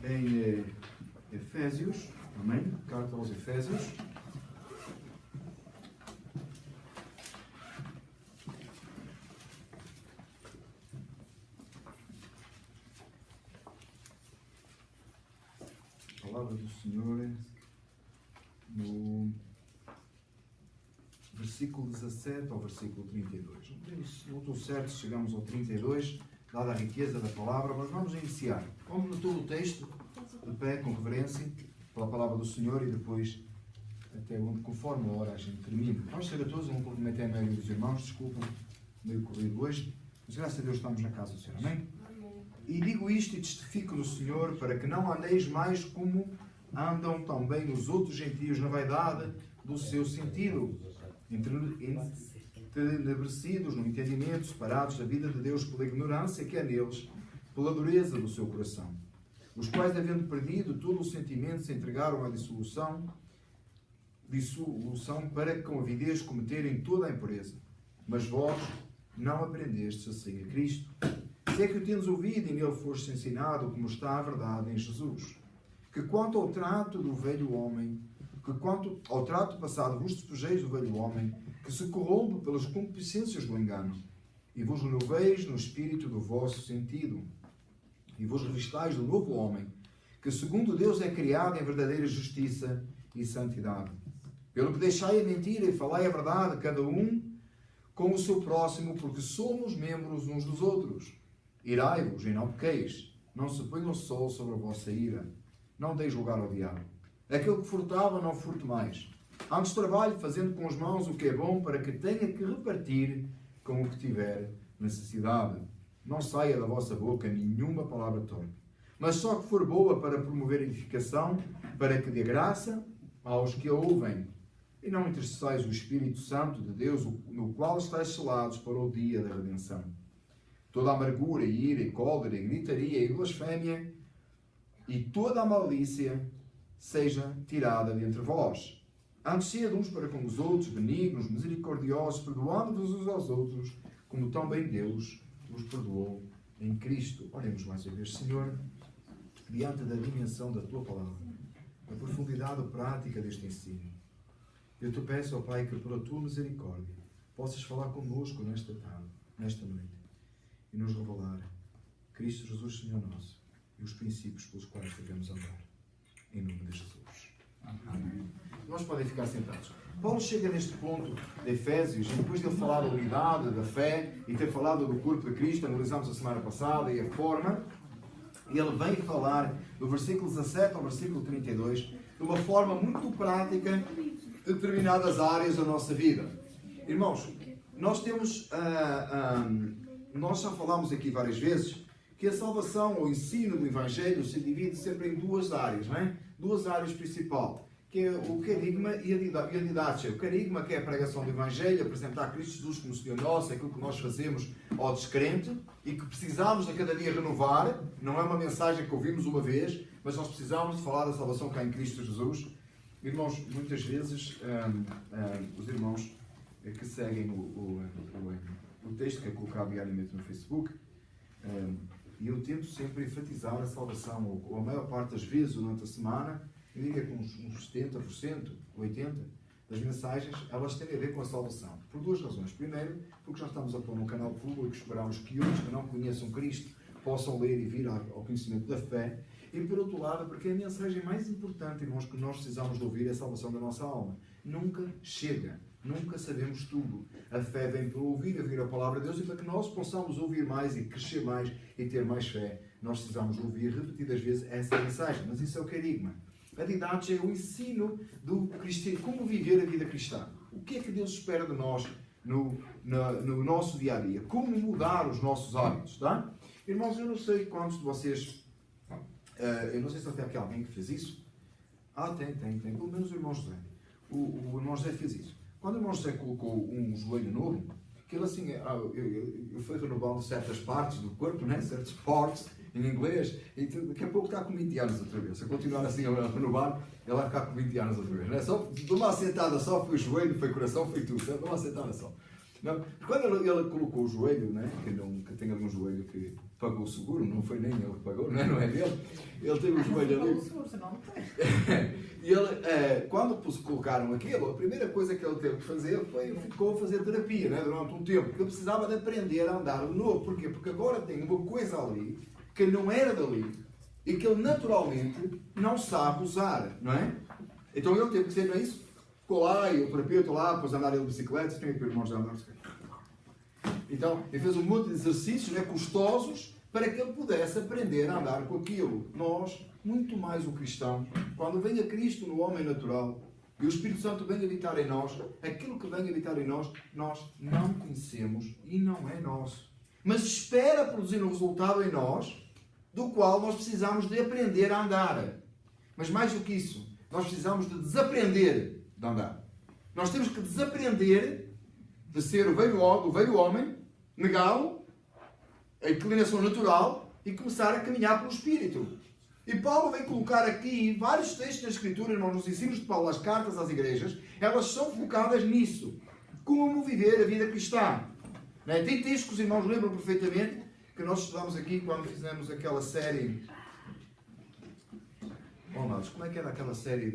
em Efésios, amém? Carta aos Efésios. A palavra do Senhor no versículo 17 ao versículo 32. Não estou certo se chegamos ao 32, dada a riqueza da palavra, mas vamos iniciar. Vamos no todo o texto, de pé, com reverência, pela palavra do Senhor e depois, até onde, conforme a hora a gente termina. Vamos ser a todos, não cumprimentei a maioria dos irmãos, desculpem, meio corrido hoje, mas graças a Deus estamos na casa do Senhor, amém? E digo isto e testifico no Senhor, para que não andeis mais como andam também os outros gentios na vaidade do seu sentido, entenebrecidos no entendimento, separados da vida de Deus pela ignorância que é neles, pela dureza do seu coração, os quais, havendo perdido todo o sentimento, se entregaram à dissolução para que com avidez cometerem toda a impureza. Mas vós não aprendestes assim a Cristo. Se é que o tendes ouvido e nele foste ensinado, como está a verdade em Jesus, que quanto ao trato do velho homem, que quanto ao trato passado vos despojeis do velho homem, que se corrompe pelas concupiscências do engano, e vos renoveis no espírito do vosso sentido, e vos revistais do novo homem, que segundo Deus é criado em verdadeira justiça e santidade. Pelo que deixai a mentira e falai a verdade, cada um com o seu próximo, porque somos membros uns dos outros. Irai-vos e não pequeis, não se ponha o sol sobre a vossa ira, não deis lugar ao diabo. Aquele que furtava, não furte mais. Antes trabalhe, fazendo com as mãos o que é bom, para que tenha que repartir com o que tiver necessidade. Não saia da vossa boca nenhuma palavra torpe, mas só que for boa para promover edificação, para que dê graça aos que a ouvem. E não entristeçais o Espírito Santo de Deus, no qual estáis selados para o dia da redenção. Toda a amargura, e ira, e cólera, e gritaria, e blasfémia, e toda a malícia seja tirada de entre vós. Antes sede uns para com os outros, benignos, misericordiosos, perdoando-vos uns aos outros, como também Deus vos perdoou em Cristo. Oremos mais uma vez, Senhor, diante da dimensão da Tua Palavra, da profundidade prática deste ensino. Eu te peço, ó Pai, que pela Tua misericórdia possas falar connosco nesta tarde, nesta noite, e nos revelar Cristo Jesus, Senhor nosso, e os princípios pelos quais devemos andar. Em nome de Jesus. Amém. Nós podem ficar sentados. Paulo chega neste ponto de Efésios, e depois de ele falar da unidade, da fé, e ter falado do corpo de Cristo, analisámos a semana passada, e a forma, ele vem falar do versículo 17 ao versículo 32, de uma forma muito prática, de determinadas áreas da nossa vida. Irmãos, nós temos, nós já falámos aqui várias vezes, que a salvação, o ensino do Evangelho, se divide sempre em duas áreas, não é? Duas áreas principais, que é o carisma e a didática. O carisma, que é a pregação do Evangelho, apresentar Cristo Jesus como Senhor nosso, é aquilo que nós fazemos ao descrente e que precisamos a cada dia renovar. Não é uma mensagem que ouvimos uma vez, mas nós precisamos de falar da salvação que há em Cristo Jesus. Irmãos, muitas vezes, os irmãos que seguem o texto que é colocado diariamente no Facebook, e eu tento sempre enfatizar a salvação, ou a maior parte das vezes durante a semana, eu diria que uns 70%, 80% das mensagens, elas têm a ver com a salvação. Por duas razões. Primeiro, porque já estamos a pôr num canal público, esperamos que outros que não conheçam Cristo possam ler e vir ao conhecimento da fé. E por outro lado, porque a mensagem mais importante, irmãos, que nós precisamos de ouvir é a salvação da nossa alma. Nunca chega. Nunca sabemos tudo. A fé vem para ouvir a palavra de Deus, e para que nós possamos ouvir mais e crescer mais e ter mais fé, nós precisamos ouvir repetidas vezes essa mensagem. Mas isso é o carisma. A didática é o ensino do cristão, como viver a vida cristã. O que é que Deus espera de nós no nosso dia a dia? Como mudar os nossos hábitos, tá? Irmãos, eu não sei quantos de vocês, eu não sei se até aqui alguém que fez isso. Tem. Pelo menos o irmão José. O irmão José fez isso. Quando o irmão José colocou um joelho novo, que ele assim, eu fui renovando certas partes do corpo, né? Certos parts em inglês, e daqui a pouco está com 20 anos outra vez. Se eu continuar assim a renovar, ele vai ficar com 20 anos outra vez. Né? Só de uma assentada só, foi o joelho, foi o coração, foi tudo. De uma assentada só. Não? Quando ele colocou o joelho, né? Que tem ali um joelho que pagou o seguro, não foi nem ele que pagou, não é dele. Ele teve o joelho ali. E ele, quando colocaram aquilo, a primeira coisa que ele teve que fazer ficou a fazer terapia, né, durante um tempo, porque ele precisava de aprender a andar de novo. Porquê? Porque agora tem uma coisa ali que não era dali e que ele naturalmente não sabe usar, não é? Então ele teve que ser, não é isso? Ficou lá e o terapeuta lá, depois andar ele de bicicleta, tem que ver irmãos de andar de bicicleta. Então, ele fez um monte de exercícios, né, custosos, para que ele pudesse aprender a andar com aquilo. Nós, muito mais o cristão, quando vem a Cristo no homem natural, e o Espírito Santo vem habitar em nós, aquilo que vem habitar em nós, nós não conhecemos e não é nosso. Mas espera produzir um resultado em nós, do qual nós precisamos de aprender a andar. Mas mais do que isso, nós precisamos de desaprender de andar. Nós temos que desaprender de ser o velho homem, negá-lo, a inclinação natural, e começar a caminhar pelo Espírito. E Paulo vem colocar aqui vários textos da Escritura, irmãos, nos ensinos de Paulo, as cartas às igrejas, elas são focadas nisso. Como viver a vida cristã. Tem textos que os irmãos lembram perfeitamente, que nós estudamos aqui quando fizemos aquela série... Amados, como é que era aquela série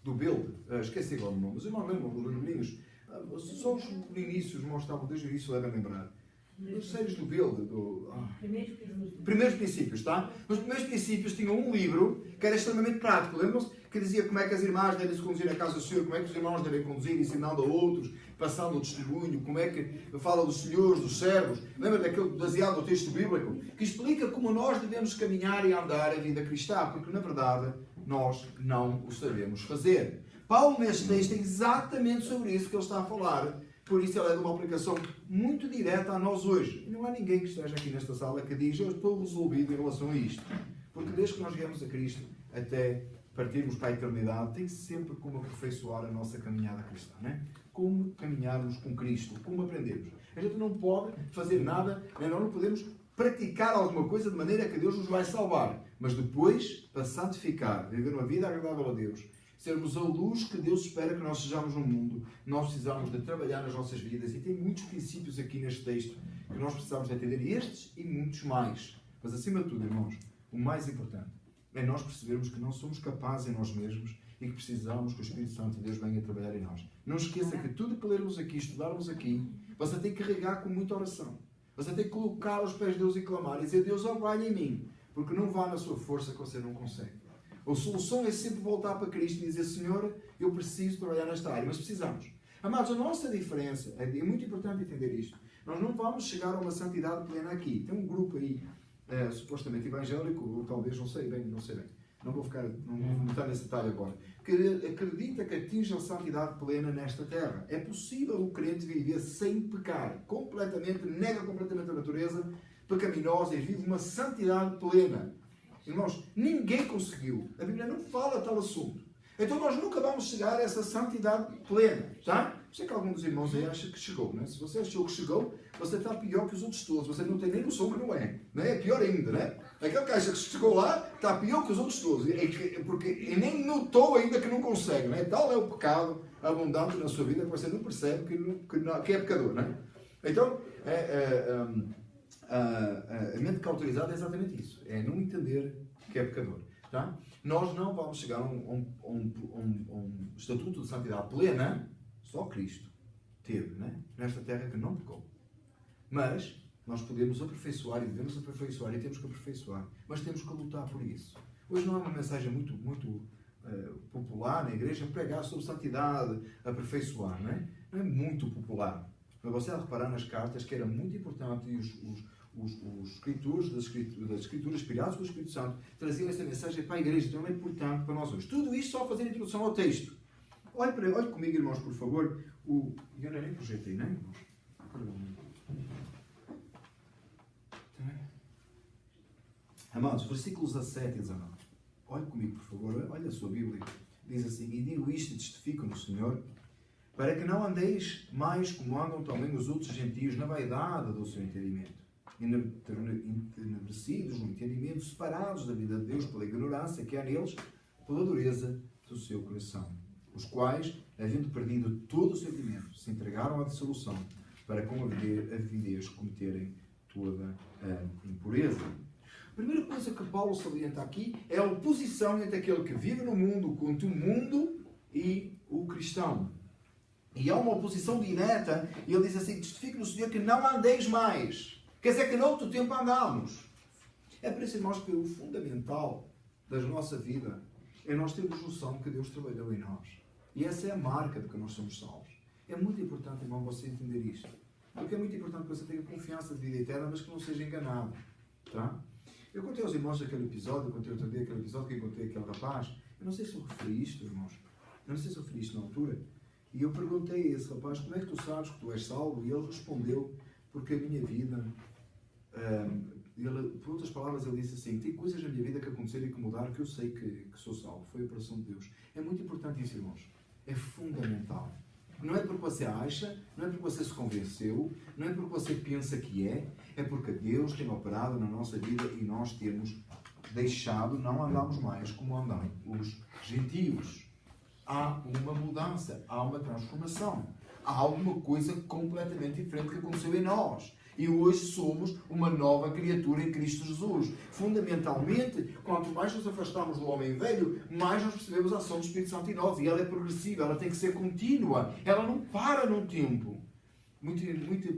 do Build? Esqueci agora o nome. Os irmãos lembram, os meninos? Só os inícios, os irmãos estavam desde o início, devem lembrar. As séries do Build, Primeiros Princípios, tá? Nos Primeiros Princípios tinham um livro que era extremamente prático, lembram-se? Que dizia como é que as irmãs devem se conduzir na casa do Senhor, como é que os irmãos devem conduzir, ensinando a outros, passando o testemunho, como é que fala dos senhores, dos servos. Lembra daquele baseado no texto bíblico? Que explica como nós devemos caminhar e andar a vida cristã, porque na verdade nós não o sabemos fazer. Paulo neste texto é exatamente sobre isso que ele está a falar. Por isso ele é de uma aplicação muito direta a nós hoje. E não há ninguém que esteja aqui nesta sala que diz eu estou resolvido em relação a isto. Porque desde que nós viemos a Cristo até partirmos para a eternidade, tem sempre como aperfeiçoar a nossa caminhada cristã. Não é? Como caminharmos com Cristo, como aprendermos. A gente não pode fazer nada, nós não podemos praticar alguma coisa de maneira que Deus nos vai salvar. Mas depois, para santificar, viver uma vida agradável a Deus, sermos a luz que Deus espera que nós sejamos no mundo, nós precisamos de trabalhar nas nossas vidas. E tem muitos princípios aqui neste texto que nós precisamos de entender. Estes e muitos mais. Mas acima de tudo, irmãos, o mais importante é nós percebermos que não somos capazes em nós mesmos e que precisamos que o Espírito Santo de Deus venha trabalhar em nós. Não esqueça que tudo que lermos aqui, estudarmos aqui, você tem que carregar com muita oração. Você tem que colocar aos pés de Deus e clamar e dizer, Deus, trabalha em mim. Porque não vá na sua força que você não consegue. A solução é sempre voltar para Cristo e dizer, Senhor, eu preciso trabalhar nesta área. Mas precisamos. Amados, a nossa diferença, é muito importante entender isto. Nós não vamos chegar a uma santidade plena aqui. Tem um grupo aí, supostamente evangélico, ou talvez, não sei bem. Não vou botar nesse detalhe agora. Que acredita que atinge a santidade plena nesta terra. É possível o crente viver sem pecar. Nega completamente a natureza pecaminosa e vive uma santidade plena. Irmãos, ninguém conseguiu. A Bíblia não fala tal assunto. Então nós nunca vamos chegar a essa santidade plena. Tá? Sei que algum dos irmãos aí acha que chegou. Né? Se você achou que chegou, você está pior que os outros todos. Você não tem nem noção que não é. Né? É pior ainda. Né? Aquele que acha que chegou lá está pior que os outros todos. Porque nem notou ainda que não consegue. Né? Tal é o pecado abundante na sua vida que você não percebe que é pecador. Né? Então, a mente cauterizada é exatamente isso. É não entender que é pecador. Tá? Nós não vamos chegar a um estatuto de santidade plena. Só Cristo teve, né? Nesta terra que não pecou. Mas nós podemos aperfeiçoar e devemos aperfeiçoar e temos que aperfeiçoar. Mas temos que lutar por isso. Hoje não é uma mensagem muito popular na igreja pregar sobre santidade, aperfeiçoar. Não é muito popular. Mas você há de reparar nas cartas que era muito importante e os escritores das escrituras inspirados pelo Espírito Santo traziam essa mensagem para a igreja. Então é importante para nós hoje. Tudo isto só fazer a introdução ao texto. Olhe comigo, irmãos, por favor. Eu nem projetei, não é, irmãos? Amados, versículos 17 e 19. Olhe comigo, por favor. Olha a sua Bíblia. Diz assim: E digo isto e testifico no Senhor, para que não andeis mais como andam também os outros gentios na vaidade do seu entendimento, enebrecidos no entendimento, separados da vida de Deus pela ignorância que há neles, pela dureza do seu coração, os quais, havendo perdido todo o sentimento, se entregaram à dissolução, para com avidez cometerem toda a impureza. A primeira coisa que Paulo salienta aqui é a oposição entre aquele que vive no mundo contra o mundo e o cristão. E há uma oposição direta, e ele diz assim: testifico no Senhor que não andeis mais. Quer dizer que noutro tempo andámos. É por isso, irmãos, que o fundamental da nossa vida é nós termos noção que Deus trabalhou em nós. E essa é a marca de que nós somos salvos. É muito importante, irmão, você entender isto. Porque é muito importante que você tenha confiança de vida eterna, mas que não seja enganado. Tá? Eu contei aos irmãos aquele episódio, eu contei outro dia aquele episódio que encontrei aquele rapaz. Eu não sei se eu referi isto, irmãos. Eu não sei se eu referi isto na altura. E eu perguntei a esse rapaz: como é que tu sabes que tu és salvo? E ele respondeu: porque a minha vida... por outras palavras, ele disse assim: tem coisas na minha vida que aconteceram e que mudaram que eu sei que sou salvo. Foi a operação de Deus. É muito importante isso, irmãos. É fundamental. Não é porque você acha, não é porque você se convenceu, não é porque você pensa que é porque Deus tem operado na nossa vida e nós temos deixado, não andamos mais como andam os gentios. Há uma mudança, há uma transformação. Há alguma coisa completamente diferente que aconteceu em nós. E hoje somos uma nova criatura em Cristo Jesus. Fundamentalmente, quanto mais nos afastamos do homem velho, mais nós percebemos a ação do Espírito Santo em nós. E ela é progressiva, ela tem que ser contínua. Ela não para no tempo.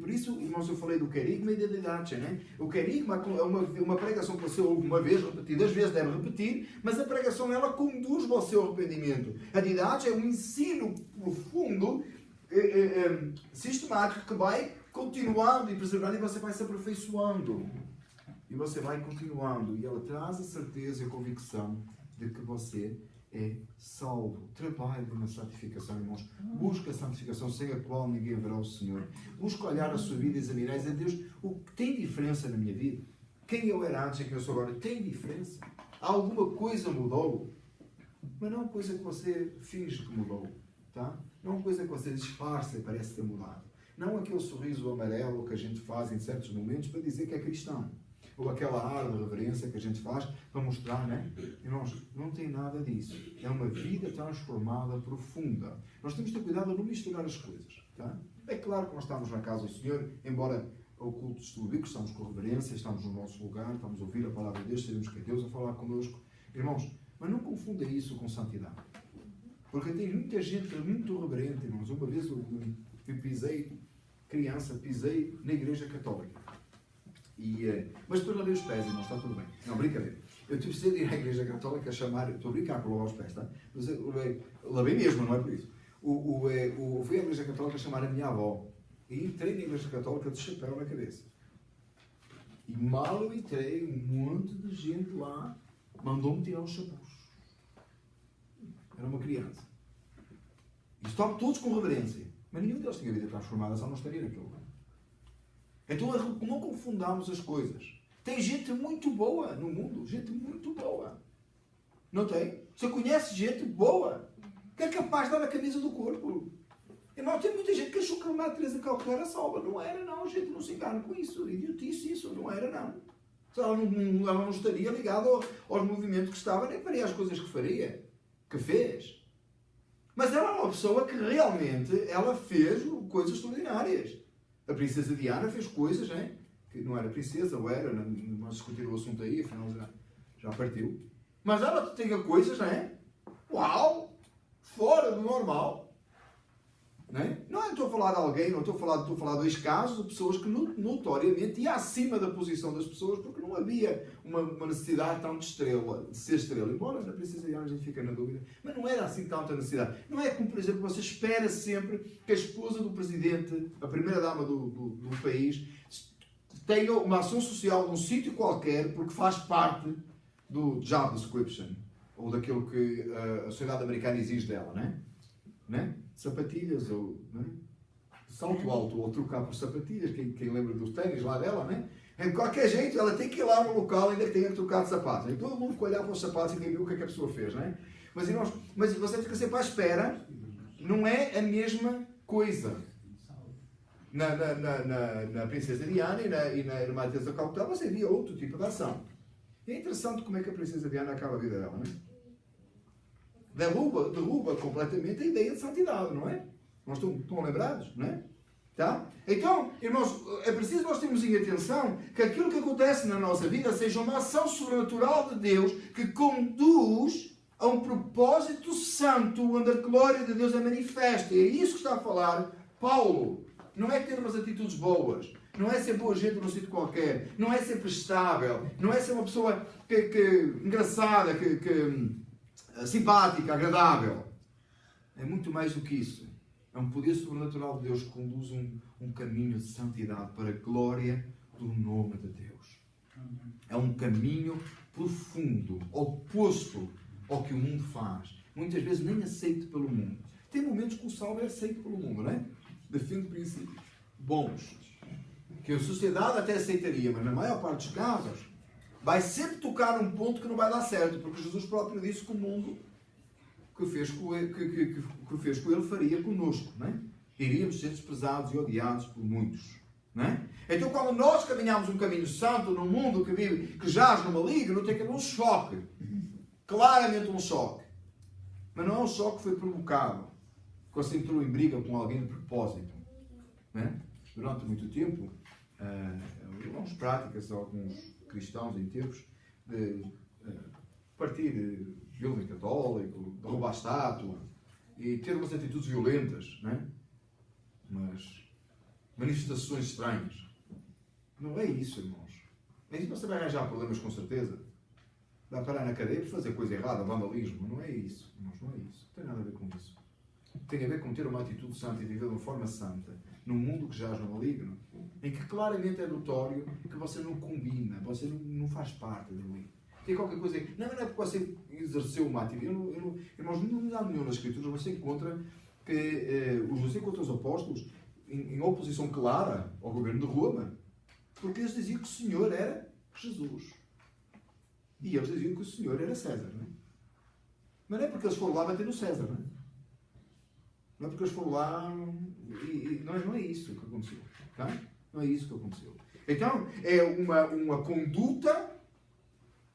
Por isso, irmãos, eu falei do querigma e da didática, né? O querigma é uma pregação que você ouve uma vez, repetidas vezes, deve repetir, mas a pregação, ela conduz você ao arrependimento. A didática é um ensino profundo, sistemático, que vai continuando e preservando, e você vai se aperfeiçoando. E você vai continuando. E ela traz a certeza e a convicção de que você é salvo. Trabalhe na santificação, irmãos. Busca a santificação, sem a qual ninguém verá o Senhor. Busca olhar a sua vida e examinar e dizer: Deus, o que tem diferença na minha vida? Quem eu era antes e quem eu sou agora? Tem diferença? Alguma coisa mudou? Mas não é uma coisa que você finge que mudou. Tá? Não é uma coisa que você disfarça e parece ter mudado. Não aquele sorriso amarelo que a gente faz em certos momentos para dizer que é cristão. Ou aquela ar de reverência que a gente faz para mostrar, né? Irmãos, não tem nada disso. É uma vida transformada, profunda. Nós temos de ter cuidado a não misturar as coisas. Tá? É claro que nós estamos na casa do Senhor, embora o culto esteja bíblico, estamos com reverência, estamos no nosso lugar, estamos a ouvir a palavra de Deus, sabemos que é Deus a falar connosco. Irmãos, mas não confunda isso com santidade. Porque tem muita gente muito reverente, irmãos. Uma vez eu pisei na Igreja Católica. Mas depois lavei os pés, irmãos, está tudo bem. Não, brincadeira. Eu precisei de ir à Igreja Católica a chamar... Estou a brincar com lavar os pés, tá? Mas lavei mesmo, não é por isso. Fui à Igreja Católica a chamar a minha avó. E entrei na Igreja Católica de chapéu na cabeça. E mal eu entrei, um monte de gente lá mandou-me tirar os chapéus. Era uma criança. E estavam todos com reverência. Mas nenhum deles tinha vida transformada, só não estaria naquele lugar. Então não confundamos as coisas. Tem gente muito boa no mundo. Gente muito boa. Não tem? Você conhece gente boa que é capaz de dar a camisa do corpo. Irmão, tem muita gente que achou que a Madre Teresa de Calcutá era salva. Não era, não. Gente, não se engane com isso. Idiotice isso. Não era, não. Ela não estaria ligada aos movimentos que estava, nem faria as coisas que faria. Que fez. Mas ela é uma pessoa que realmente ela fez coisas extraordinárias. A princesa Diana fez coisas, né? Que não era princesa, ou era, nós discutimos o assunto aí, afinal já partiu. Mas ela tinha coisas, né? Uau! Fora do normal. Né? Não estou a falar de alguém, não estou a falar de dois casos de pessoas que notoriamente iam acima da posição das pessoas, porque não havia uma necessidade tão de ser estrela. Embora na princesa Diana a gente fica na dúvida, mas não era assim tanta necessidade. Não é como, por exemplo, você espera sempre que a esposa do presidente, a primeira dama do país, tenha uma ação social num sítio qualquer, porque faz parte do job description, ou daquilo que a sociedade americana exige dela, né? Sapatilhas, ou salto alto, ou trocar por sapatilhas, quem lembra dos ténis lá dela, né? De qualquer jeito, ela tem que ir lá no local ainda que tenha que trocar de sapatos. E todo mundo fica a olhar para os sapatos e entender o que é que a pessoa fez, né? Mas você fica sempre à espera, não é a mesma coisa. Na Princesa Diana e na Irmã Teresa de Calcutá você via outro tipo de ação. E é interessante como é que a Princesa Diana acaba a vida dela, né? Derruba completamente a ideia de santidade, não é? Não estão lembrados, não é? Tá? Então, irmãos, é preciso nós termos em atenção que aquilo que acontece na nossa vida seja uma ação sobrenatural de Deus que conduz a um propósito santo onde a glória de Deus é manifesta. E é isso que está a falar Paulo. Não é ter umas atitudes boas. Não é ser boa gente num sítio qualquer. Não é ser prestável. Não é ser uma pessoa engraçada, simpática, agradável. É muito mais do que isso. É um poder sobrenatural de Deus que conduz um caminho de santidade para a glória do nome de Deus. É um caminho profundo, oposto ao que o mundo faz. Muitas vezes nem aceito pelo mundo. Tem momentos que o salvo é aceito pelo mundo, não é? Defende princípios bons, que a sociedade até aceitaria, mas na maior parte dos casos vai sempre tocar num ponto que não vai dar certo, porque Jesus próprio disse que o mundo que fez com ele faria conosco, não é? Iríamos ser desprezados e odiados por muitos, não é? Então, quando nós caminhamos um caminho santo num mundo que vive, que jaz no maligno, tem que haver um choque, claramente um choque, mas não é um choque que foi provocado quando se entrou em briga com alguém de propósito, não é? Durante muito tempo, algumas práticas de alguns cristãos em tempos de partir filme católico, de roubar estátua e ter umas atitudes violentas, não é? Umas manifestações estranhas. Não é isso, irmãos. É isso que você vai arranjar problemas com certeza. Vai parar na cadeia por fazer coisa errada, vandalismo. Não é isso, irmãos, não é isso. Não tem nada a ver com isso. Tem a ver com ter uma atitude santa e viver de uma forma santa num mundo que jaz no maligno, em que claramente é notório que você não combina, você não faz parte dele. Tem qualquer coisa aí. Não é porque você exerceu uma atividade. Irmãos, não há nenhum nas Escrituras você encontra que você encontra os apóstolos em oposição clara ao governo de Roma, porque eles diziam que o Senhor era Jesus. E eles diziam que o Senhor era César, não é? Mas não é porque eles foram lá bater no César, não é? Não é porque eles foram lá não é isso que aconteceu. Tá? Não é isso que aconteceu. Então, é uma conduta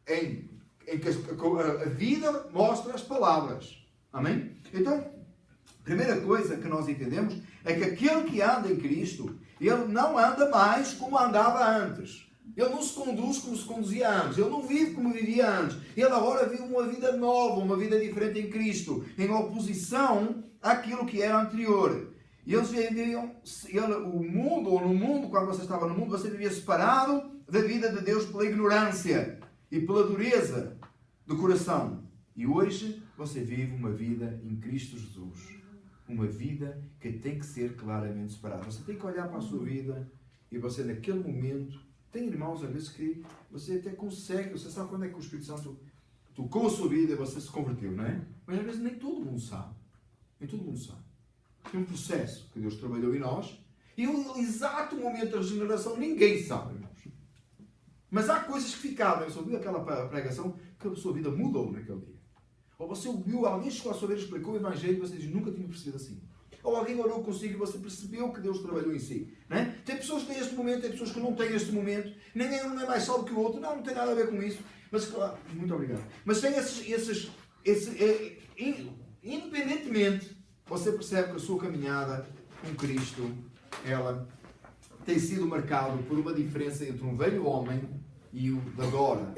em que a vida mostra as palavras. Amém? Então, a primeira coisa que nós entendemos é que aquele que anda em Cristo, ele não anda mais como andava antes. Ele não se conduz como se conduzia antes. Ele não vive como vivia antes. Ele agora vive uma vida nova, uma vida diferente em Cristo, em oposição àquilo que era anterior. E eles viviam, o mundo, ou no mundo, quando você estava no mundo, você vivia separado da vida de Deus pela ignorância e pela dureza do coração. E hoje você vive uma vida em Cristo Jesus. Uma vida que tem que ser claramente separada. Você tem que olhar para a sua vida e você naquele momento, tem irmãos às vezes que você até consegue, você sabe quando é que o Espírito Santo tocou a sua vida e você se converteu, não é? Mas às vezes nem todo mundo sabe. Nem todo mundo sabe. Tem um processo que Deus trabalhou em nós e o exato momento da regeneração ninguém sabe, irmãos. Mas há coisas que ficaram. Eu ouvi aquela pregação que a sua vida mudou naquele dia. Ou você ouviu, alguém chegou a sua vez, explicou o Evangelho e você diz, nunca tinha percebido assim. Ou alguém orou consigo e você percebeu que Deus trabalhou em si. Não é? Tem pessoas que têm este momento, tem pessoas que não têm este momento. Ninguém não é mais salvo que o outro. Não tem nada a ver com isso. Mas, claro, muito obrigado. Mas tem independentemente, você percebe que a sua caminhada com Cristo, ela tem sido marcada por uma diferença entre um velho homem e o de agora.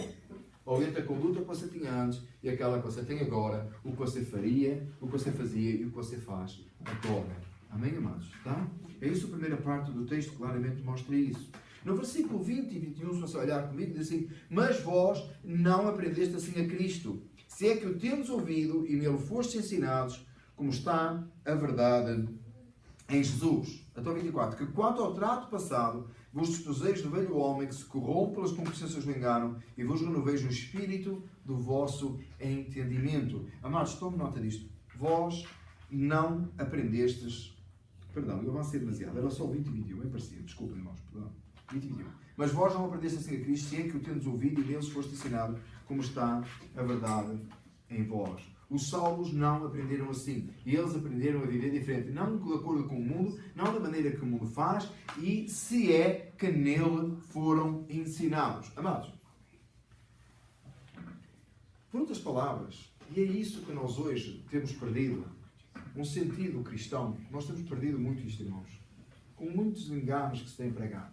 Ou entre a conduta que você tinha antes e aquela que você tem agora, o que você faria, o que você fazia e o que você faz agora. Amém, amados? Tá? É isso a primeira parte do texto, claramente mostra isso. No versículo 20 e 21, se você olhar comigo, diz assim, mas vós não aprendeste assim a Cristo, se é que o tendes ouvido e nele fostes ensinados, como está a verdade em Jesus. Então 24, que quanto ao trato passado, vos desposeis do velho homem que se corrompe pelas concupiscências do engano e vos renoveis no espírito do vosso entendimento. Amados, tome nota disto. Vós não aprendestes... Perdão, eu avancei demasiado. Era só 20 e 21, bem parecido. Desculpem, irmãos. Perdão. 20 e 21. Mas vós não aprendestes assim a Cristo, se é que o tendes ouvido e neles foste ensinado, como está a verdade em vós. Os salvos não aprenderam assim. E eles aprenderam a viver diferente. Não de acordo com o mundo, não da maneira que o mundo faz, e se é que nele foram ensinados. Amados, por outras palavras, e é isso que nós hoje temos perdido, um sentido cristão. Nós temos perdido muito isto, irmãos. com muitos enganos que se têm pregado.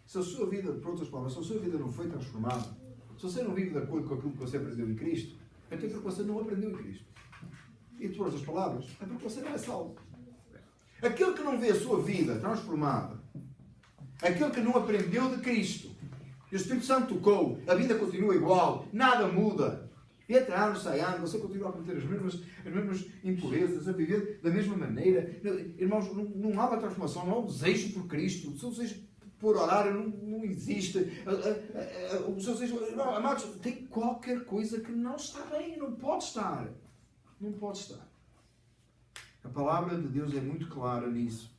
Se a sua vida, por outras palavras, se a sua vida não foi transformada, se você não vive de acordo com aquilo que você aprendeu em Cristo, então é porque você não aprendeu em Cristo. E por outras palavras, é porque você não é salvo. Aquele que não vê a sua vida transformada, aquele que não aprendeu de Cristo, e o Espírito Santo tocou, a vida continua igual, nada muda. E entra ano, sai ano, você continua a cometer as mesmas impurezas, a viver da mesma maneira. Irmãos, não há uma transformação, não há um desejo por Cristo. O seu desejo por orar não existe. O seu desejo, amados, tem qualquer coisa que não está bem, não pode estar. Não pode estar. A palavra de Deus é muito clara nisso.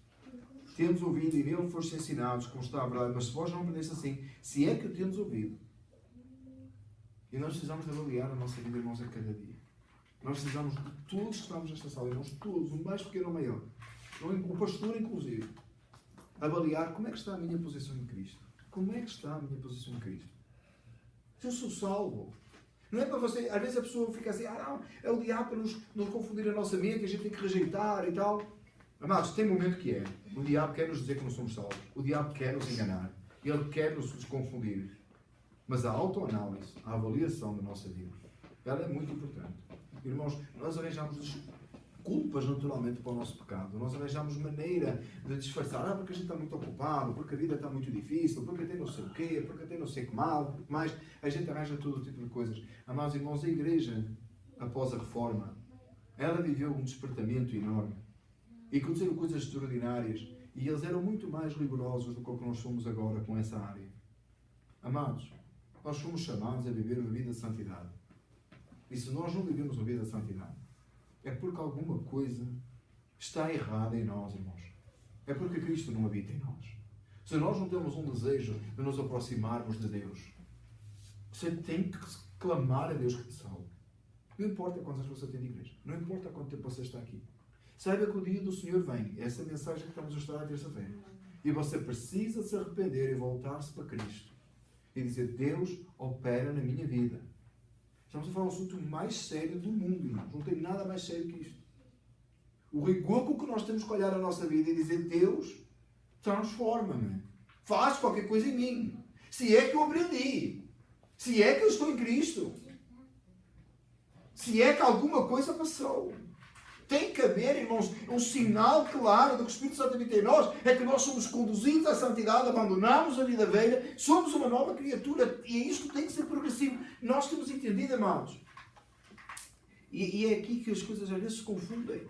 Temos ouvido e nele foste ensinados, como está a verdade, mas se vós não aprendeste assim, se é que o temos ouvido. E nós precisamos de avaliar a nossa vida, irmãos, a cada dia. Nós precisamos de todos que estamos nesta sala, irmãos, todos, o mais pequeno ou maior, o pastor inclusive, avaliar como é que está a minha posição em Cristo. Como é que está a minha posição em Cristo? Se eu sou salvo. Não é para você, às vezes a pessoa fica assim, não, é o diabo para nos confundir a nossa mente, a gente tem que rejeitar e tal. Amados, tem um momento que é. O diabo quer nos dizer que não somos salvos. O diabo quer nos enganar. Ele quer nos confundir. Mas a autoanálise, a avaliação da nossa vida, ela é muito importante. Irmãos, nós arranjamos culpas naturalmente para o nosso pecado. Nós arranjamos maneira de disfarçar. Porque a gente está muito ocupado, porque a vida está muito difícil, porque tem não sei o quê, porque tem não sei o que mal. Mas a gente arranja todo tipo de coisas. Amados irmãos, a igreja, após a reforma, ela viveu um despertamento enorme. E aconteceram coisas extraordinárias. E eles eram muito mais rigorosos do que o que nós somos agora com essa área. Amados, nós somos chamados a viver uma vida de santidade. E se nós não vivemos uma vida de santidade, é porque alguma coisa está errada em nós, irmãos. É porque Cristo não habita em nós. Se nós não temos um desejo de nos aproximarmos de Deus, você tem que clamar a Deus que te salve. Não importa quantos anos você tem de igreja. Não importa quanto tempo você está aqui. Saiba que o dia do Senhor vem. Essa é a mensagem que estamos a estudar à terça-feira. E você precisa se arrepender e voltar-se para Cristo. E dizer, Deus opera na minha vida. Estamos a falar do assunto mais sério do mundo, irmãos. Não tem nada mais sério que isto. O rigor com que nós temos que olhar a nossa vida e dizer, Deus, transforma-me. Faz qualquer coisa em mim. Se é que eu aprendi. Se é que eu estou em Cristo. Se é que alguma coisa passou. Tem que haver, irmãos, um sinal claro do que o Espírito Santo habita em nós, é que nós somos conduzidos à santidade, abandonamos a vida velha, somos uma nova criatura, e é isto que tem que ser progressivo. Nós temos entendido, amados. E é aqui que as coisas às vezes se confundem.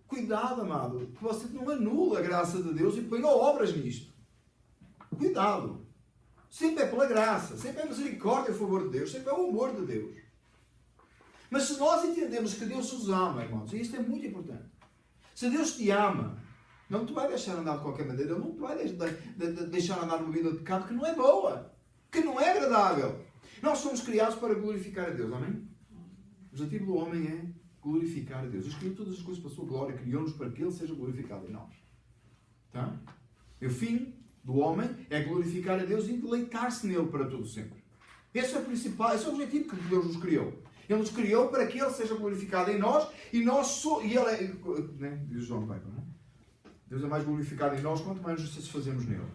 Cuidado, amado, que você não anula a graça de Deus e ponha obras nisto. Cuidado. Sempre é pela graça, sempre é misericórdia a favor de Deus, sempre é o amor de Deus. Mas se nós entendemos que Deus nos ama, irmãos, e isto é muito importante. Se Deus te ama, não te vai deixar andar de qualquer maneira, Ele não te vai deixar andar numa vida de pecado que não é boa, que não é agradável. Nós somos criados para glorificar a Deus, amém? O objetivo do homem é glorificar a Deus. Deus criou todas as coisas para a sua glória, criou-nos para que Ele seja glorificado em nós. Tá? E o fim do homem é glorificar a Deus e deleitar-se nele para todo sempre. Esse é o principal, esse é o objetivo que Deus nos criou. Ele nos criou para que Ele seja glorificado em nós e nós e Ele é, né? Diz João Piper, não é? Deus é mais glorificado em nós quanto mais nos satisfazemos nele.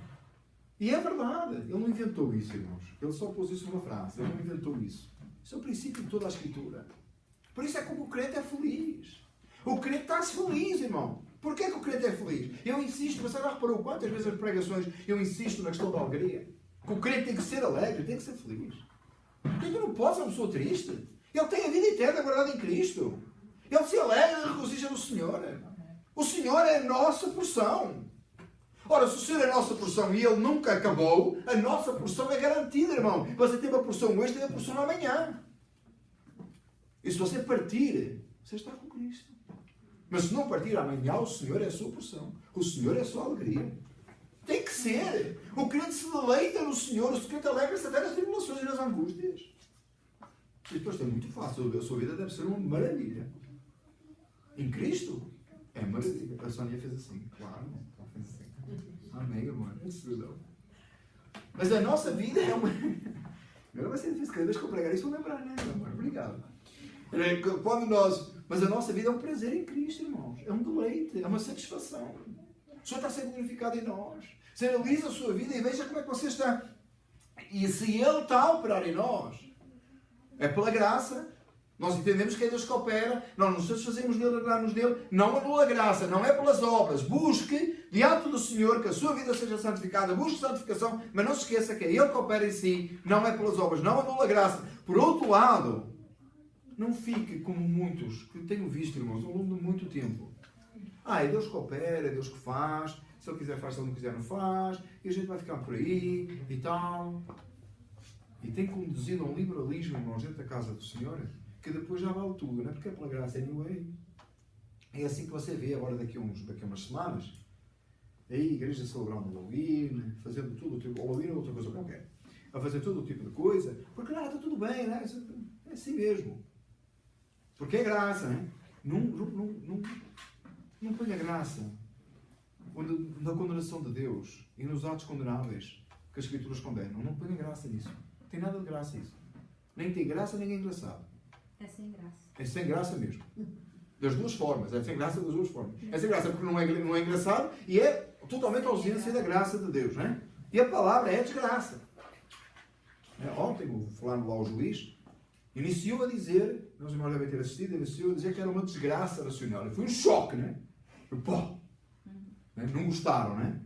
E é verdade. Ele não inventou isso, irmãos. Ele só pôs isso numa frase. Ele não inventou isso. Isso é o princípio de toda a Escritura. Por isso é como o crente é feliz. O crente está-se feliz, irmão. Porquê que o crente é feliz? Eu insisto, você já reparou quantas vezes as pregações eu insisto na questão da alegria? Que o crente tem que ser alegre, tem que ser feliz. Porque tu não podes ser uma pessoa triste. Ele tem a vida eterna guardada em Cristo. Ele se alegra e regozija no Senhor. O Senhor é a nossa porção. Ora, se o Senhor é a nossa porção e Ele nunca acabou, a nossa porção é garantida, irmão. Você tem uma porção hoje, tem uma porção amanhã. E se você partir, você está com Cristo. Mas se não partir amanhã, o Senhor é a sua porção. O Senhor é a sua alegria. Tem que ser. O crente se deleita no Senhor. O crente alegra-se até nas tribulações e nas angústias. E depois é muito fácil. A sua vida deve ser uma maravilha. Em Cristo, é maravilha. A Sónia fez assim. Claro, ela fez assim. Amém, amor. Mas a nossa vida é uma... Agora vai ser difícil. Cada vez que eu pregar isso, vou lembrar, né, amor? Obrigado. Quando nós... Mas a nossa vida é um prazer em Cristo, irmãos. É um deleite. É uma satisfação. O Senhor está a ser glorificado em nós. Se analisa a sua vida e veja como é que você está. E se Ele está a operar em nós, é pela graça. Nós entendemos que é Deus que opera, nós nos satisfazemos dele, alegrarmos dele, não é pela graça, não é pelas obras. Busque diante do Senhor que a sua vida seja santificada, busque santificação, mas não se esqueça que é Ele que opera em si, não é pelas obras, não é pela graça. Por outro lado, não fique como muitos que tenho visto, irmãos, ao longo de muito tempo. É Deus que opera, é Deus que faz, se Ele quiser faz, se Ele não quiser não faz, e a gente vai ficar por aí e tal. E tem conduzido a um liberalismo, irmãos, dentro da casa do Senhor, que depois já vale tudo, não é? Porque é pela graça anyway. É assim que você vê agora daqui a umas semanas, aí a igreja celebrando o Halloween, fazendo tudo o tipo, Halloween ou outra coisa qualquer, a fazer todo o tipo de coisa, porque está tudo bem, não é? É assim mesmo. Porque é graça, não é? Não ponha graça na condenação de Deus e nos atos condenáveis que as Escrituras condenam. Não ponha graça nisso. Não tem nada de graça isso. Nem tem graça, nem é engraçado. É sem graça. É sem graça mesmo. Das duas formas. É sem graça das duas formas. É sem graça porque não é engraçado e é totalmente a ausência da graça de Deus. Não é? E a palavra é desgraça. Ontem, falando lá ao juiz, iniciou a dizer, meus irmãos devem ter assistido, iniciou a dizer que era uma desgraça nacional. E foi um choque, não é? Pô! Não gostaram, não é?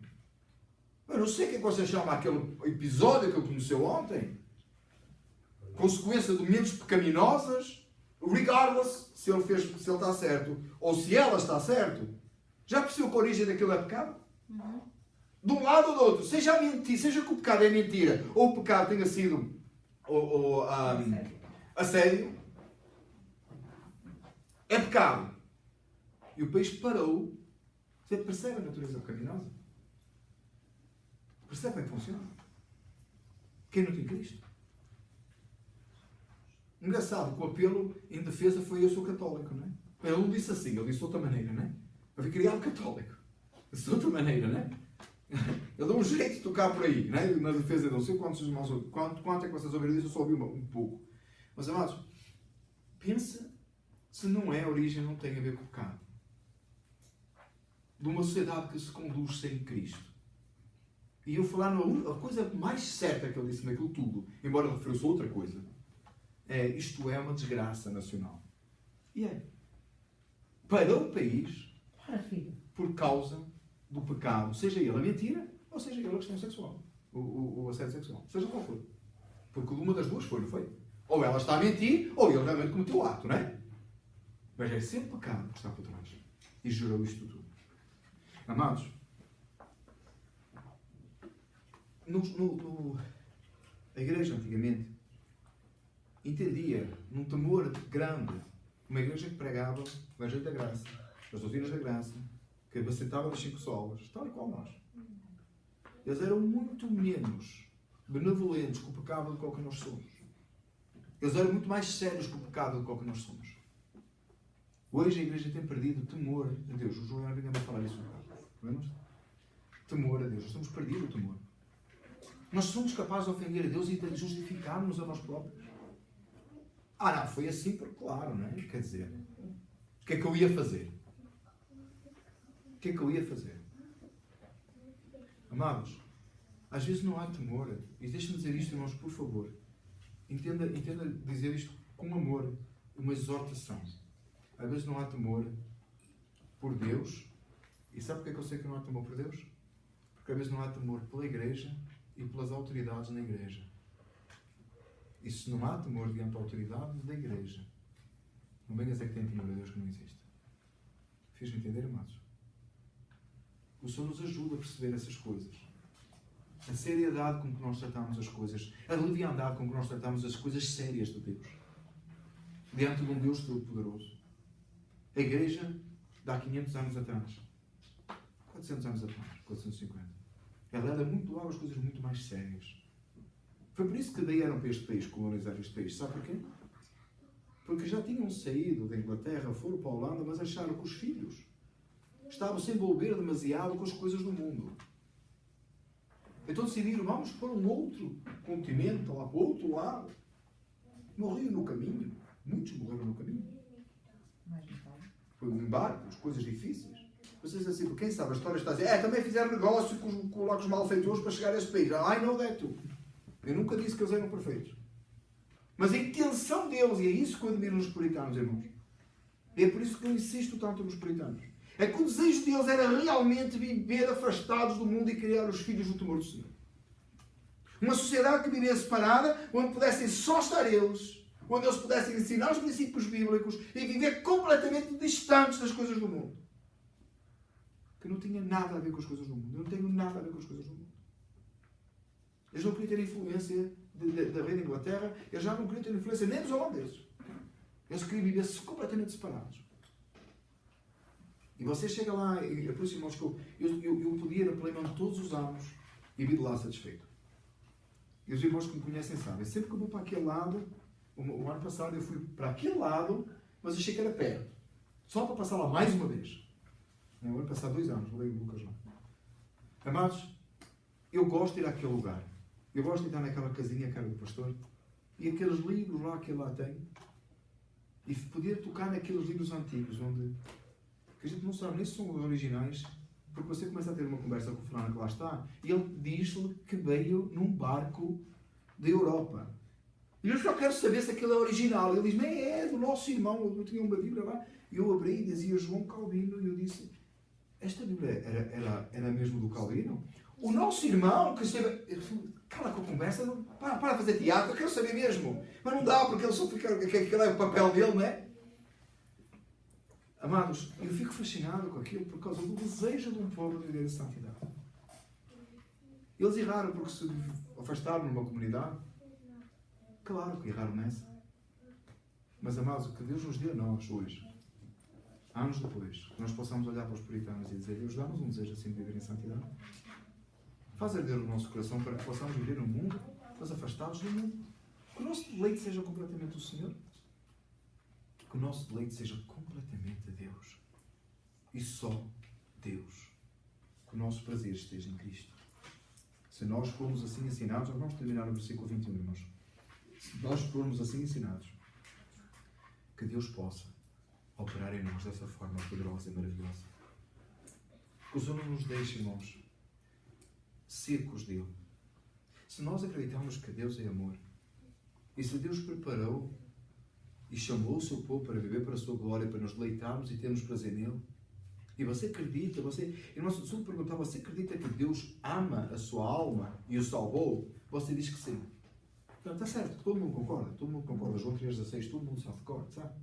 Eu não sei o que é que você chama aquele episódio que ele conheceu ontem. Consequência de mentes pecaminosas, regardless se ele está certo ou se ela está certo. Já percebeu que a origem daquilo é pecado? De um lado ou do outro, seja que o pecado é mentira ou o pecado tenha sido assédio, é pecado. E o país parou. Você percebe a natureza pecaminosa? Percebe como é que funciona? Quem não tem Cristo? Engraçado que o apelo em defesa foi eu sou católico, não é? Ele não disse assim, ele disse de outra maneira, não é? Eu fui criado católico. De outra maneira, não é? Ele deu um jeito de tocar por aí, não é? Na defesa dele. Não sei quantos irmãos, quanto é que vocês ouviram disso, eu só ouvi um pouco. Mas, amados, pensa se não é a origem, não tem a ver com o pecado. De uma sociedade que se conduz sem Cristo. E eu falar a coisa mais certa que ele disse naquilo tudo, embora ele referiu-se a outra coisa, isto é uma desgraça nacional. E é. Para o país, por causa do pecado, seja ele a mentira, ou seja ele a questão sexual, o assédio sexual, seja qual for. Porque uma das duas foi, não foi? Ou ela está a mentir, ou ele realmente cometeu o ato, não é? Mas é sempre pecado que está por trás. E gerou isto tudo. Amados, a igreja antigamente entendia, num temor grande, uma igreja que pregava o Evangelho da Graça, as doutrinas da graça, que abastentava das 5 solas, tal e qual nós. Eles eram muito menos benevolentes com o pecado do que o que nós somos. Eles eram muito mais sérios com o pecado do que o que nós somos. Hoje a igreja tem perdido o temor a Deus. O João vai falar isso um bocado. Vemos? Temor a Deus. Nós temos perdido o temor. Nós somos capazes de ofender a Deus e de justificar-nos a nós próprios. Não, foi assim porque, claro, não é? Quer dizer, o que é que eu ia fazer? O que é que eu ia fazer? Amados, às vezes não há temor. E deixe-me dizer isto, irmãos, por favor. Entenda dizer isto com amor, uma exortação. Às vezes não há temor por Deus. E sabe porque é que eu sei que não há temor por Deus? Porque às vezes não há temor pela igreja e pelas autoridades na igreja. E se não há temor diante da autoridade da igreja, não venhas a que tem temor a Deus que não existe. Fiz-me entender, amados? O Senhor nos ajuda a perceber essas coisas. A seriedade com que nós tratamos as coisas. A leviandade com que nós tratamos as coisas sérias de Deus. Diante de um Deus todo-poderoso. A igreja, de há 500 anos atrás, 400 anos atrás, 450, ela era muito lá as coisas muito mais sérias. Foi por isso que vieram para este país, colonizar este país. Sabe porquê? Porque já tinham saído da Inglaterra, foram para a Holanda, mas acharam que os filhos estavam a se envolver demasiado com as coisas do mundo. Então decidiram, vamos para um outro continente, lá para o outro lado. Morriam no caminho. Muitos morreram no caminho. Em barcos, coisas difíceis. Vocês assim, quem sabe a história está a dizer, também fizeram negócio com os malfeitores para chegar a esse país. I know that too. Eu nunca disse que eles eram perfeitos. Mas a intenção deles, e é isso que eu admiro nos puritanos, irmãos. É por isso que eu insisto tanto nos puritanos. É que o desejo deles era realmente viver afastados do mundo e criar os filhos do temor do Senhor. Uma sociedade que vivesse separada, onde pudessem só estar eles, onde eles pudessem ensinar os princípios bíblicos e viver completamente distantes das coisas do mundo. Que não tinha nada a ver com as coisas do mundo. Eu não tenho nada a ver com as coisas do mundo. Eles não queriam ter influência da Reina Inglaterra, eles já não queriam ter influência nem dos holandeses. Eles queriam viver completamente separados. E você chega lá, e é por isso, irmãos, que eu podia ir a Plymouth todos os anos e vir de lá satisfeito. E os irmãos que me conhecem sabem, sempre que eu vou para aquele lado, o ano passado eu fui para aquele lado, mas achei que era perto. Só para passar lá mais uma vez. O ano passado 2 anos, levei o Lucas lá. Amados, eu gosto de ir àquele lugar. Eu gosto de estar naquela casinha, cara do pastor, e aqueles livros lá que ele lá tem, e poder tocar naqueles livros antigos, onde que a gente não sabe nem se são originais, porque você começa a ter uma conversa com o fulano que lá está, e ele diz-lhe que veio num barco da Europa. E eu só quero saber se aquilo é original. Ele diz, mas é do nosso irmão. Eu tinha uma Bíblia lá, e eu abri e dizia João Calvino, e eu disse, esta Bíblia era mesmo do Calvino? O nosso irmão que esteve... Cala com a conversa, para de fazer teatro, eu quero saber mesmo. Mas não dá, porque ele só fica... Aquele é o papel dele, não é? Amados, eu fico fascinado com aquilo por causa do desejo de um povo de viver em santidade. Eles erraram porque se afastaram numa comunidade. Claro que erraram nessa. Mas, amados, o que Deus nos dê a nós hoje, anos depois, que nós possamos olhar para os puritanos e dizer, Deus, dá-nos um desejo assim de viver em santidade. Faz arder o nosso coração para que possamos viver no mundo, mas afastados do mundo. Que o nosso deleite seja completamente o Senhor. Que o nosso deleite seja completamente a Deus. E só Deus. Que o nosso prazer esteja em Cristo. Se nós formos assim ensinados, nós vamos terminar no versículo 21, irmãos. Se nós formos assim ensinados, que Deus possa operar em nós dessa forma poderosa e maravilhosa. Que o Senhor não nos deixe, irmãos, secos dele. Se nós acreditamos que Deus é amor, e se Deus preparou e chamou o seu povo para viver para a sua glória, para nos deleitarmos e termos prazer nele, e você acredita, irmão, se o Senhor perguntar, você acredita que Deus ama a sua alma e o salvou? Você diz que sim. Então, está certo, todo mundo concorda, João 3,16, todo mundo sabe, sabe?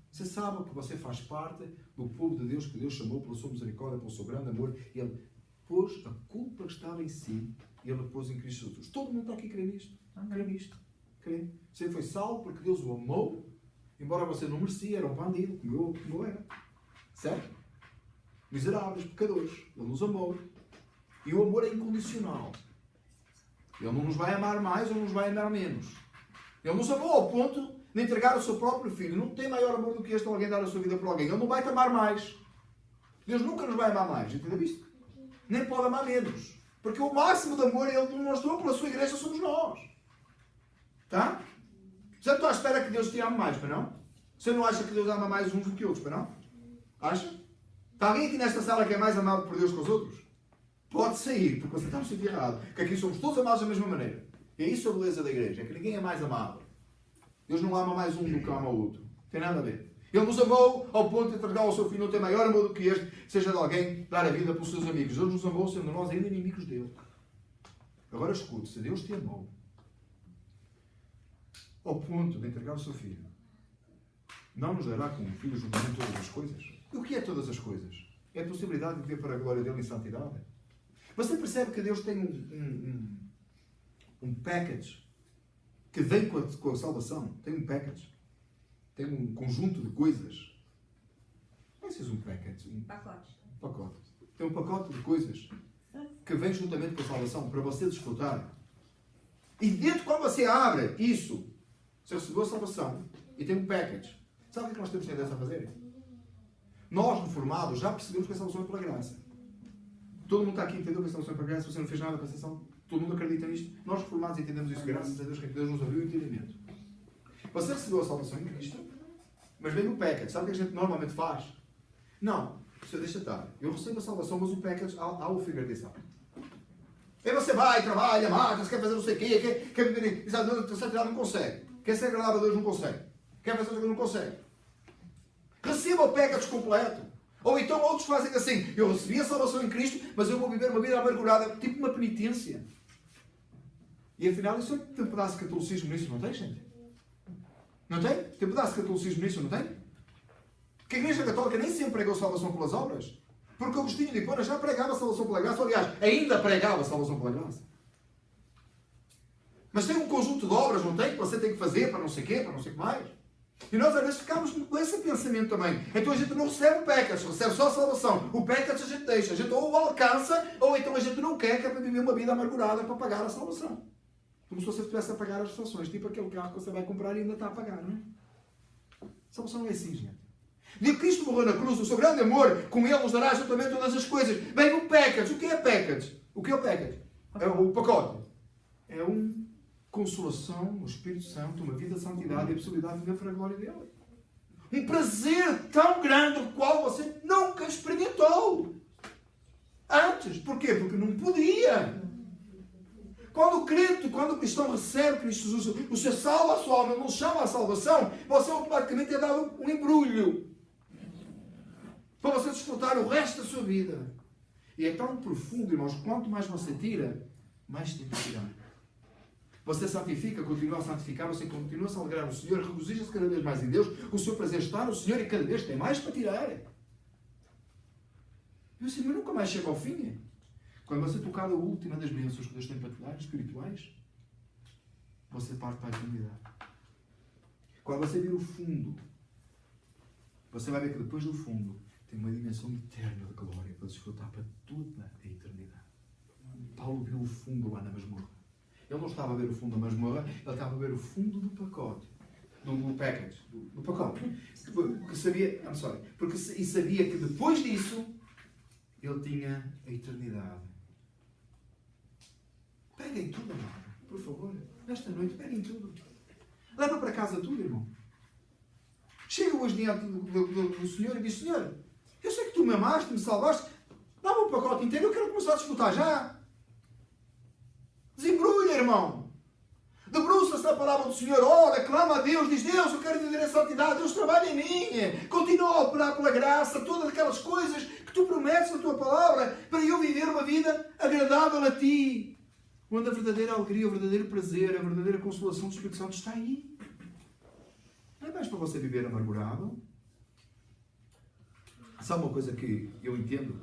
Você sabe que você faz parte do povo de Deus, que Deus chamou pela sua misericórdia, pelo seu grande amor, e Ele pôs a culpa que estava em si e Ele a pôs em Cristo Jesus. Todo mundo está aqui a crer nisto. Crê nisto. Crê. Você foi salvo porque Deus o amou, embora você não merecia, era um bandido, como eu era. Certo? Miseráveis, pecadores. Ele nos amou. E o amor é incondicional. Ele não nos vai amar mais ou nos vai amar menos. Ele nos amou ao ponto de entregar o seu próprio filho. Não tem maior amor do que este alguém dar a sua vida por alguém. Ele não vai te amar mais. Deus nunca nos vai amar mais. Entendeu isto? Nem pode amar menos. Porque o máximo de amor Ele demonstrou pela sua igreja somos nós. Tá? Você não está à espera que Deus te ame mais, para não? Você não acha que Deus ama mais uns do que outros, para não? Acha? Está alguém aqui nesta sala que é mais amado por Deus que os outros? Pode sair, porque você está no sítio errado. Que aqui somos todos amados da mesma maneira. E é isso a beleza da igreja, é que ninguém é mais amado. Deus não ama mais um do que ama o outro. Não tem nada a ver. Ele nos amou ao ponto de entregar ao seu filho, não tem maior amor do que este, seja de alguém dar a vida pelos seus amigos. Deus nos amou sendo nós ainda inimigos dele. Agora escute, se Deus te amou ao ponto de entregar o seu filho, não nos dará como filhos juntamente todas as coisas? E o que é todas as coisas? É a possibilidade de viver para a glória dele em santidade. Você percebe que Deus tem um package que vem com a salvação. Tem um package. Tem um conjunto de coisas. Não é um package. Um pacote. Tem um pacote de coisas que vem juntamente com a salvação para você desfrutar. E dentro, quando você abre isso, você recebeu a salvação e tem um package. Sabe o que nós temos tendência a fazer? Nós, reformados, já percebemos que a salvação é pela graça. Todo mundo está aqui entendeu que a salvação é pela graça. Você não fez nada para a salvação. Todo mundo acredita nisto. Nós, reformados, entendemos isso. Graças a Deus que Deus nos abriu o entendimento. Você recebeu a salvação em Cristo, mas vem no package. Sabe o que a gente normalmente faz? Não. Você deixa estar. Eu recebo a salvação, mas o package há o fingertização. Aí você vai, trabalha, mata, quer fazer não sei o quê, não consegue. Quer ser agradável a Deus, não consegue. Quer fazer não consegue. Receba o package completo. Ou então outros fazem assim, eu recebi a salvação em Cristo, mas eu vou viver uma vida amargurada, tipo uma penitência. E afinal, isso tem um pedaço de catolicismo nisso, não tem, gente? Não tem? Tem um pedaço de catolicismo nisso, não tem? Porque a Igreja Católica nem sempre pregou salvação pelas obras. Porque Agostinho de Hipona já pregava a salvação pela graça. Aliás, ainda pregava a salvação pela graça. Mas tem um conjunto de obras, não tem? Que você tem que fazer para não sei o quê, para não sei o que mais. E nós às vezes ficamos com esse pensamento também. Então a gente não recebe o package, recebe só a salvação. O package a gente deixa. A gente ou o alcança, ou então a gente não quer, que é para viver uma vida amargurada para pagar a salvação. Como se você estivesse a pagar as estações. Tipo aquele carro que você vai comprar e ainda está a pagar, não é? A salvação não é assim, gente. E Cristo morreu na cruz, o seu grande amor, com Ele nos dará juntamente todas as coisas. Bem, o package. O que é package? O que é o package? É o pacote. É uma consolação, o Espírito Santo, uma vida de santidade e a possibilidade de viver para a glória dele. Um prazer tão grande o qual você nunca experimentou. Antes. Porquê? Porque não podia. Quando o crente, quando o cristão recebe Cristo Jesus, o Senhor salva a sua alma, não chama a salvação, você automaticamente é dado um embrulho para você desfrutar o resto da sua vida. E é tão profundo, irmãos, quanto mais você tira, mais tem que tirar. Você santifica, continua a santificar, você continua a se alegrar no Senhor, regozija-se cada vez mais em Deus, o seu prazer está no Senhor e cada vez tem mais para tirar. E assim, mas nunca mais chega ao fim. Quando você tocar a última das bênçãos que Deus tem para te dar, espirituais, você parte para a eternidade. Quando você vir o fundo, você vai ver que depois do fundo tem uma dimensão eterna de glória para desfrutar para toda a eternidade. Paulo viu o fundo lá na masmorra. Ele não estava a ver o fundo da masmorra, ele estava a ver o fundo do pacote. Do package. Do pacote. Porque sabia, e sabia que depois disso ele tinha a eternidade. Peguem tudo, irmão. Por favor. Nesta noite, peguem tudo. Leva para casa tudo, irmão. Chega hoje diante do Senhor e diz: Senhor, eu sei que tu me amaste, me salvaste. Dá-me um pacote inteiro, eu quero começar a desfrutar já. Desembrulha, irmão. Debruça-se na palavra do Senhor. Ora, clama a Deus. Diz: Deus, eu quero viver em santidade. Deus trabalha em mim. Continua a operar pela graça. Todas aquelas coisas que tu prometes na tua palavra para eu viver uma vida agradável a ti. Onde a verdadeira alegria, o verdadeiro prazer, a verdadeira consolação do Espírito Santo está aí. Não é mais para você viver amargurado. Sabe uma coisa que eu entendo?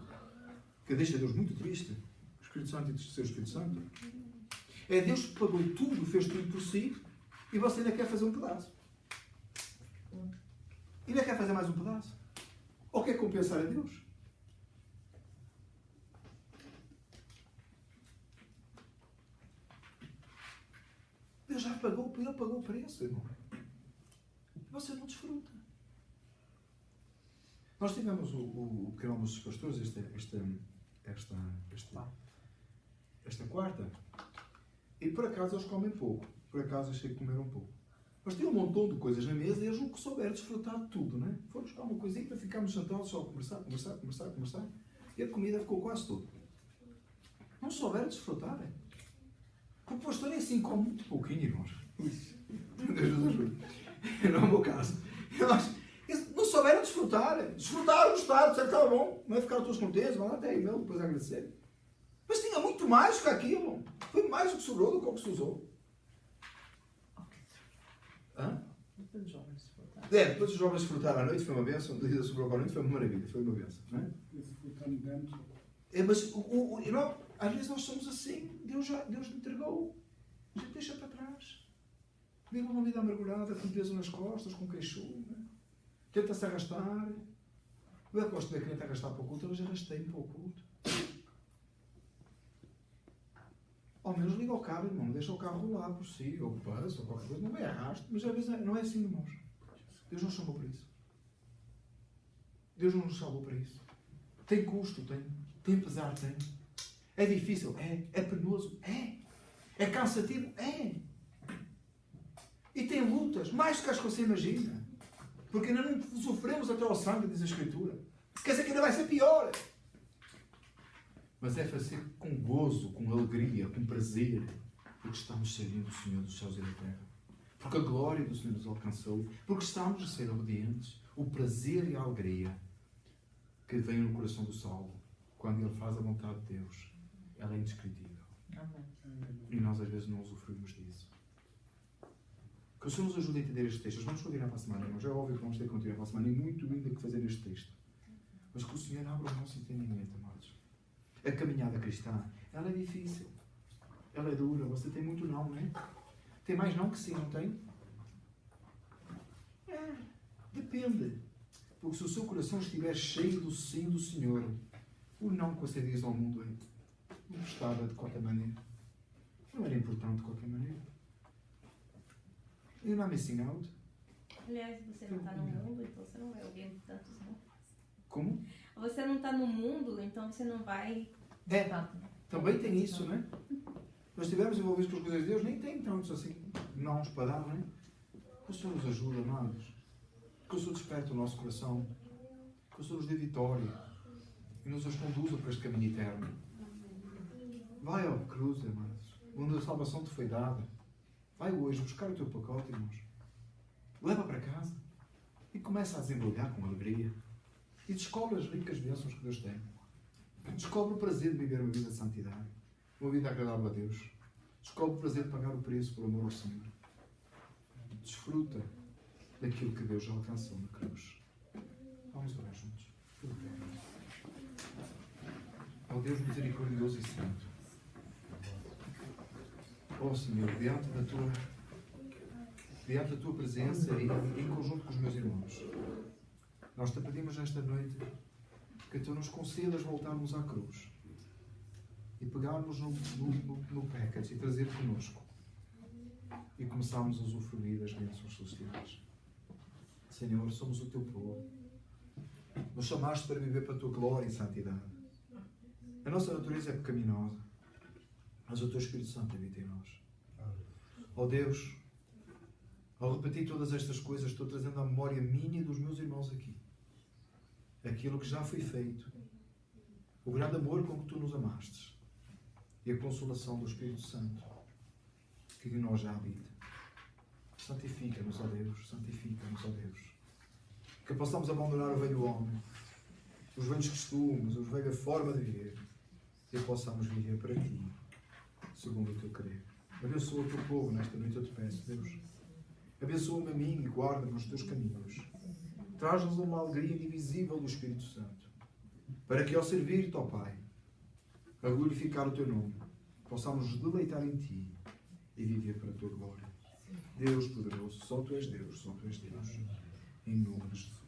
Que deixa Deus muito triste. O Espírito Santo e o seu Espírito Santo. É Deus que pagou tudo, fez tudo por si, e você ainda quer fazer um pedaço. Ainda quer fazer mais um pedaço. Ou quer compensar a Deus. Deus já pagou, Ele pagou o preço, irmão. Você não desfruta. Nós tivemos o canal dos pastores esta quarta. E por acaso eles comem pouco. Por acaso achei que comeram pouco. Mas tem um montão de coisas na mesa e eles não souberam desfrutar de tudo, não é? Foram buscar uma coisinha para ficarmos sentados só a conversar. E a comida ficou quase toda. Não souberam desfrutar. Porque o pastor é assim, come muito pouquinho, irmãos. Deus nos ajude. Não é o meu caso. Eles não souberam desfrutar. Desfrutaram, gostaram, disseram que estava bom. Não é ficar todos contentes, vão lá até e-mail depois agradecer. Mas tinha muito mais do que aquilo. Foi mais do que sobrou do que o que se usou. Hã? Depois os jovens desfrutaram. Depois os jovens desfrutaram à noite, foi uma bênção. O dia sobrou à noite, foi uma maravilha, foi uma bênção. Não é? Mas às vezes nós somos assim. Deus me entregou. A gente deixa para trás. Vive uma vida amargurada, com peso nas costas, com queixume. Tenta-se arrastar. Eu gosto de ver crente arrastar para o culto, eu já arrastei-me para o culto. Ao menos liga o carro, irmão. Deixa o carro rolar por si, ou passa, ou qualquer coisa. Não é arrasto, mas às vezes não é assim, irmãos. Deus não chamou para isso. Deus não nos salvou para isso. Tem custo, tem pesar, tem. É difícil, é penoso, é cansativo, e tem lutas, mais do que as que você imagina. Porque ainda não sofremos até ao sangue, diz a Escritura. Quer dizer que ainda vai ser pior. Mas é fazer com gozo, com alegria, com prazer, porque estamos servindo o Senhor dos céus e da terra. Porque a glória do Senhor nos alcançou, porque estamos a ser obedientes. O prazer e a alegria que vem no coração do salvo, quando ele faz a vontade de Deus, ela é indescritível. E nós às vezes não usufruímos disso. Que o Senhor nos ajude a entender estes textos. Vamos continuar para a semana, irmãos. É óbvio que vamos ter que continuar para a semana. E muito ainda que fazer este texto. Mas que o Senhor abra o nosso entendimento, amados. A caminhada cristã, ela é difícil. Ela é dura. Você tem muito não, não é? Tem mais não que sim, não tem? Depende. Porque se o seu coração estiver cheio do sim do Senhor, o não que você diz ao mundo não estava de qualquer maneira. Não era importante de qualquer maneira. You're not missing out. Aliás, você não está no mundo, então você não vai ouvir tantos não. Como? Você não está no mundo, então você não vai... Também tem isso, não é? Nós estivermos envolvidos com as coisas de Deus, nem tem tantos assim, não para dar, não é? Que o Senhor nos ajude, amados. Que o Senhor desperte o nosso coração. Que o Senhor nos dê vitória. E nos conduza para este caminho eterno. Vai ao cruz, amados. Onde a salvação te foi dada. Vai hoje buscar o teu pacote, irmãos. Leva para casa. E começa a desembrulhar com alegria. E descobre as ricas bênçãos que Deus tem. Descobre o prazer de viver uma vida de santidade. Uma vida agradável a Deus. Descobre o prazer de pagar o preço por amor ao Senhor. Desfruta daquilo que Deus já alcançou na cruz. Vamos orar juntos. Ó Deus misericordioso e santo. Ó Senhor, diante da tua presença e em conjunto com os meus irmãos, nós te pedimos esta noite que tu nos concedas voltarmos à cruz e pegarmos no package e trazer connosco e começarmos a usufruir das bênçãos celestiais. Senhor, somos o teu povo. Nos chamaste para viver para a tua glória e santidade. A nossa natureza é pecaminosa, mas o teu Espírito Santo habita em nós. Ó Deus, ao repetir todas estas coisas, estou trazendo à memória minha e dos meus irmãos aqui aquilo que já foi feito, o grande amor com que tu nos amastes e a consolação do Espírito Santo que em nós já habita. Santifica-nos, ó Deus, santifica-nos, ó Deus. Que possamos abandonar o velho homem, os velhos costumes, a velha forma de viver e possamos viver para ti, segundo o teu querer. Abençoa o teu povo nesta noite, eu te peço, Deus. Abençoa-me a mim e guarda-me nos teus caminhos. Traz-nos uma alegria indivisível do Espírito Santo, para que ao servir-te, ó Pai, a glorificar o teu nome, possamos nos deleitar em ti e viver para a tua glória. Deus poderoso, só tu és Deus, só tu és Deus. Em nome de Jesus.